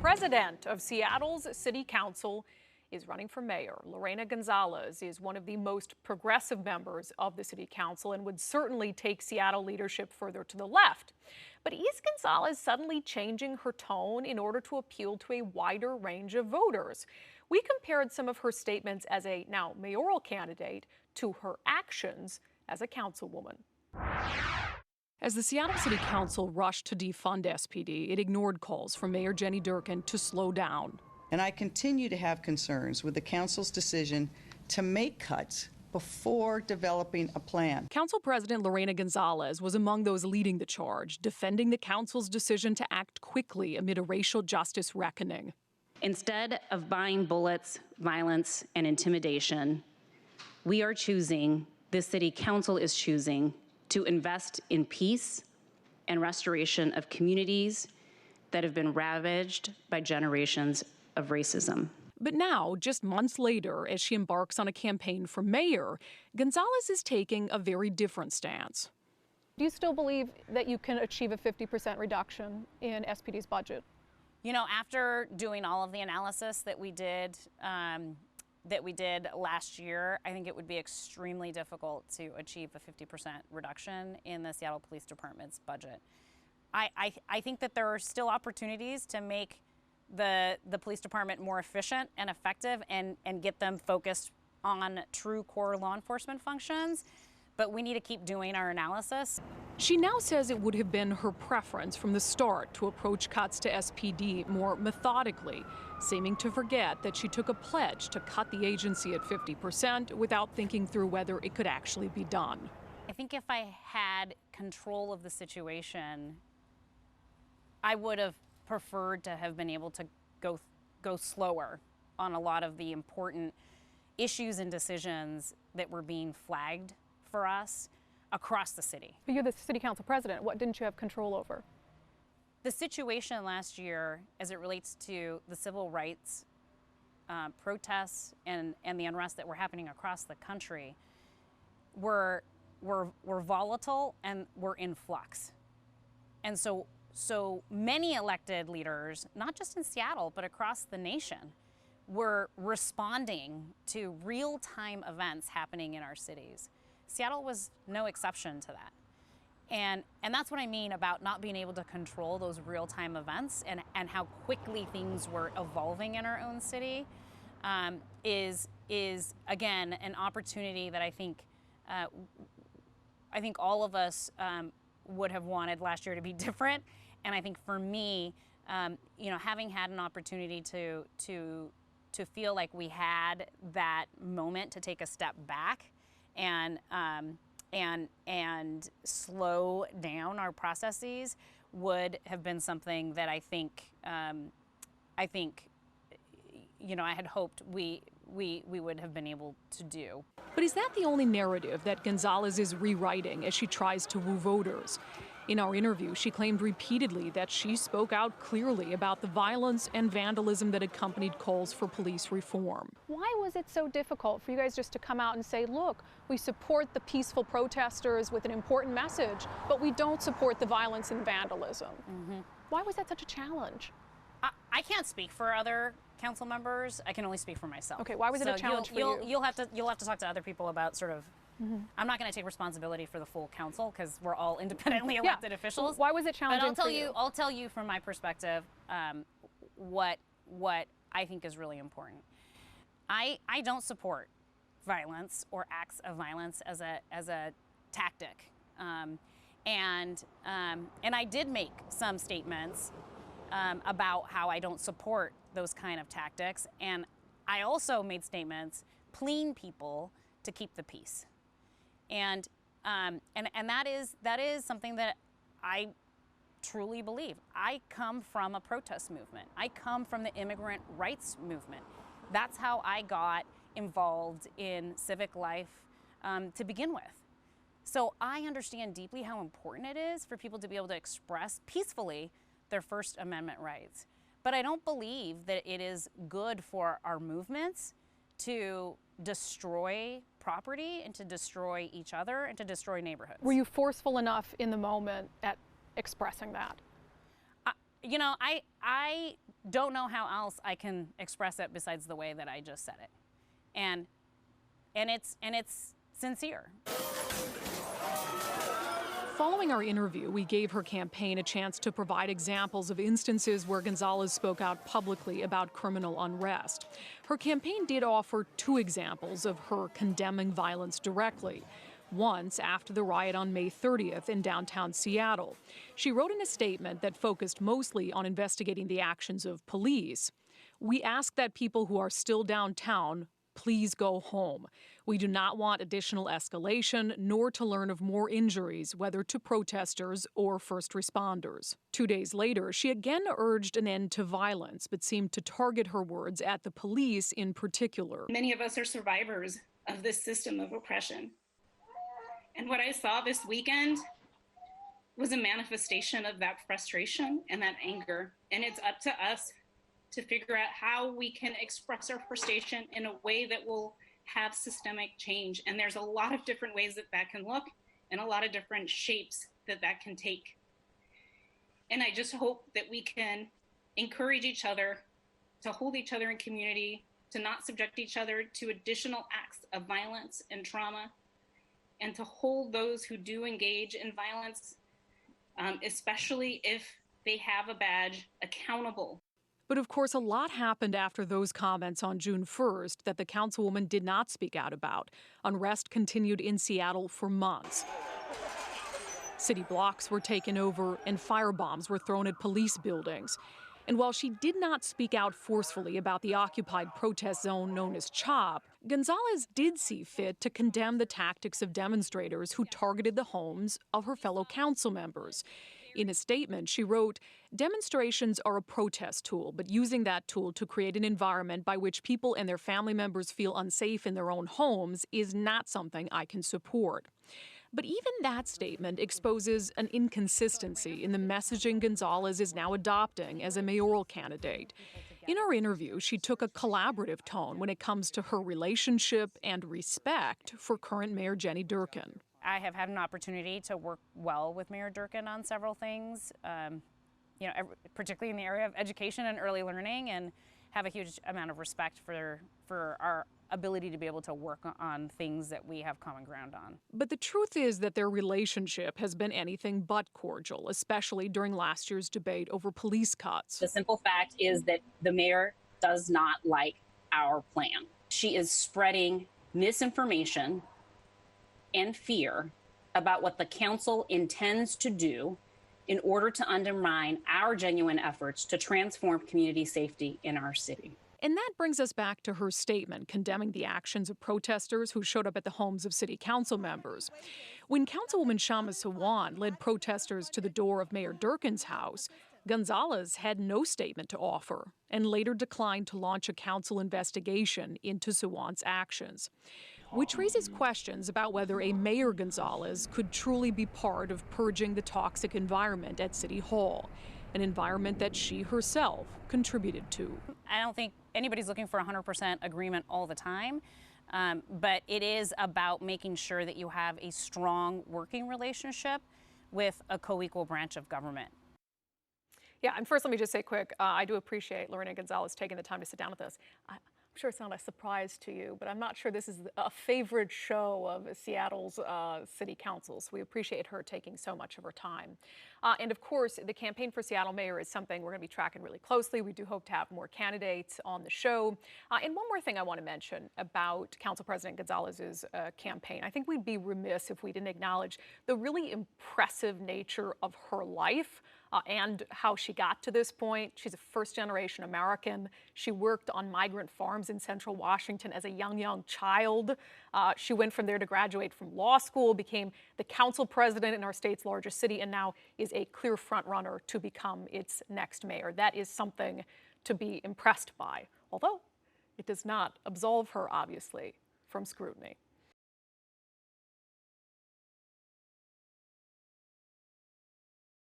president of Seattle's City Council is running for mayor. Lorena Gonzalez is one of the most progressive members of the City Council and would certainly take Seattle leadership further to the left. But is Gonzalez suddenly changing her tone in order to appeal to a wider range of voters? We compared some of her statements as a now mayoral candidate to her actions as a councilwoman. As the Seattle City Council rushed to defund SPD, it ignored calls from Mayor Jenny Durkan to slow down. And I continue to have concerns with the council's decision to make cuts before developing a plan. Council President Lorena Gonzalez was among those leading the charge, defending the council's decision to act quickly amid a racial justice reckoning. Instead of buying bullets, violence, and intimidation, we are choosing, the City Council is choosing, to invest in peace and restoration of communities that have been ravaged by generations of racism. But now, just months later, as she embarks on a campaign for mayor, Gonzalez is taking a very different stance. Do you still believe that you can achieve a 50% reduction in SPD's budget? You know, after doing all of the analysis that we did last year, I think it would be extremely difficult to achieve a 50% reduction in the Seattle Police Department's budget. I think that there are still opportunities to make the police department more efficient and effective and get them focused on true core law enforcement functions, but we need to keep doing our analysis. She now says it would have been her preference from the start to approach cuts to SPD more methodically, seeming to forget that she took a pledge to cut the agency at 50% without thinking through whether it could actually be done. I think if I had control of the situation, I would have preferred to have been able to go slower on a lot of the important issues and decisions that were being flagged for us across the city. But you're the City Council president. What didn't you have control over? The situation last year, as it relates to the civil rights protests and the unrest that were happening across the country, were volatile and were in flux. And so many elected leaders, not just in Seattle, but across the nation, were responding to real-time events happening in our cities. Seattle was no exception to that. And that's what I mean about not being able to control those real-time events and how quickly things were evolving in our own city is again, an opportunity that I think all of us would have wanted last year to be different. And I think for me, you know, having had an opportunity to feel like we had that moment to take a step back and slow down our processes would have been something that I think you know, I had hoped we would have been able to do. But is that the only narrative that Gonzalez is rewriting as she tries to woo voters? In our interview, she claimed repeatedly that she spoke out clearly about the violence and vandalism that accompanied calls for police reform. Why was it so difficult for you guys just to come out and say, look, we support the peaceful protesters with an important message, but we don't support the violence and vandalism? Mm-hmm. Why was that such a challenge? I can't speak for other council members. I can only speak for myself. Okay, why was it a challenge for you? You'll have to talk to other people about sort of. Mm-hmm. I'm not going to take responsibility for the full council because we're all independently elected officials. Why was it challenging for you? I'll tell you from my perspective what I think is really important. I don't support violence or acts of violence as a tactic, and I did make some statements about how I don't support those kind of tactics, and I also made statements pleading people to keep the peace. And that is something that I truly believe. I come from a protest movement. I come from the immigrant rights movement. That's how I got involved in civic life to begin with. So I understand deeply how important it is for people to be able to express peacefully their First Amendment rights. But I don't believe that it is good for our movements to destroy property and to destroy each other and to destroy neighborhoods. Were you forceful enough in the moment at expressing that? You know, I don't know how else I can express it besides the way that I just said it. And it's sincere. Following our interview, we gave her campaign a chance to provide examples of instances where Gonzalez spoke out publicly about criminal unrest. Her campaign did offer 2 examples of her condemning violence directly. Once after the riot on May 30th in downtown Seattle. She wrote in a statement that focused mostly on investigating the actions of police. "We ask that people who are still downtown please go home. We do not want additional escalation, nor to learn of more injuries, whether to protesters or first responders." 2 days later, she again urged an end to violence, but seemed to target her words at the police in particular. Many of us are survivors of this system of oppression. And what I saw this weekend was a manifestation of that frustration and that anger. And it's up to us to figure out how we can express our frustration in a way that will have systemic change. And there's a lot of different ways that that can look and a lot of different shapes that that can take. And I just hope that we can encourage each other to hold each other in community, to not subject each other to additional acts of violence and trauma, and to hold those who do engage in violence, especially if they have a badge, accountable. But of course, a lot happened after those comments on June 1st that the councilwoman did not speak out about. Unrest continued in Seattle for months. City blocks were taken over and firebombs were thrown at police buildings. And while she did not speak out forcefully about the occupied protest zone known as CHOP, Gonzalez did see fit to condemn the tactics of demonstrators who targeted the homes of her fellow council members. In a statement, she wrote, "Demonstrations are a protest tool, but using that tool to create an environment by which people and their family members feel unsafe in their own homes is not something I can support." But even that statement exposes an inconsistency in the messaging Gonzalez is now adopting as a mayoral candidate. In our interview, she took a collaborative tone when it comes to her relationship and respect for current Mayor Jenny Durkan. I have had an opportunity to work well with Mayor Durkan on several things, particularly in the area of education and early learning, and have a huge amount of respect for our ability to be able to work on things that we have common ground on. But the truth is that their relationship has been anything but cordial, especially during last year's debate over police cuts. The simple fact is that the mayor does not like our plan. She is spreading misinformation and fear about what the council intends to do in order to undermine our genuine efforts to transform community safety in our city. And that brings us back to her statement condemning the actions of protesters who showed up at the homes of city council members. When Councilwoman Shama Sawant led protesters to the door of Mayor Durkan's house, Gonzalez had no statement to offer and later declined to launch a council investigation into Sawant's actions, which raises questions about whether a Mayor Gonzalez could truly be part of purging the toxic environment at City Hall, an environment that she herself contributed to. I don't think anybody's looking for 100% agreement all the time, but it is about making sure that you have a strong working relationship with a co-equal branch of government. Yeah, and first let me just say quick, I do appreciate Lorena Gonzalez taking the time to sit down with us. I'm sure it's not a surprise to you, but I'm not sure this is a favorite show of Seattle's city councils. We appreciate her taking so much of her time. And of course, the campaign for Seattle mayor is something we're going to be tracking really closely. We do hope to have more candidates on the show. And one more thing I want to mention about Council President Gonzalez's campaign. I think we'd be remiss if we didn't acknowledge the really impressive nature of her life. And how she got to this point. She's a first-generation American. She worked on migrant farms in central Washington as a young child. She went from there to graduate from law school, became the council president in our state's largest city, and now is a clear frontrunner to become its next mayor. That is something to be impressed by, although it does not absolve her, obviously, from scrutiny.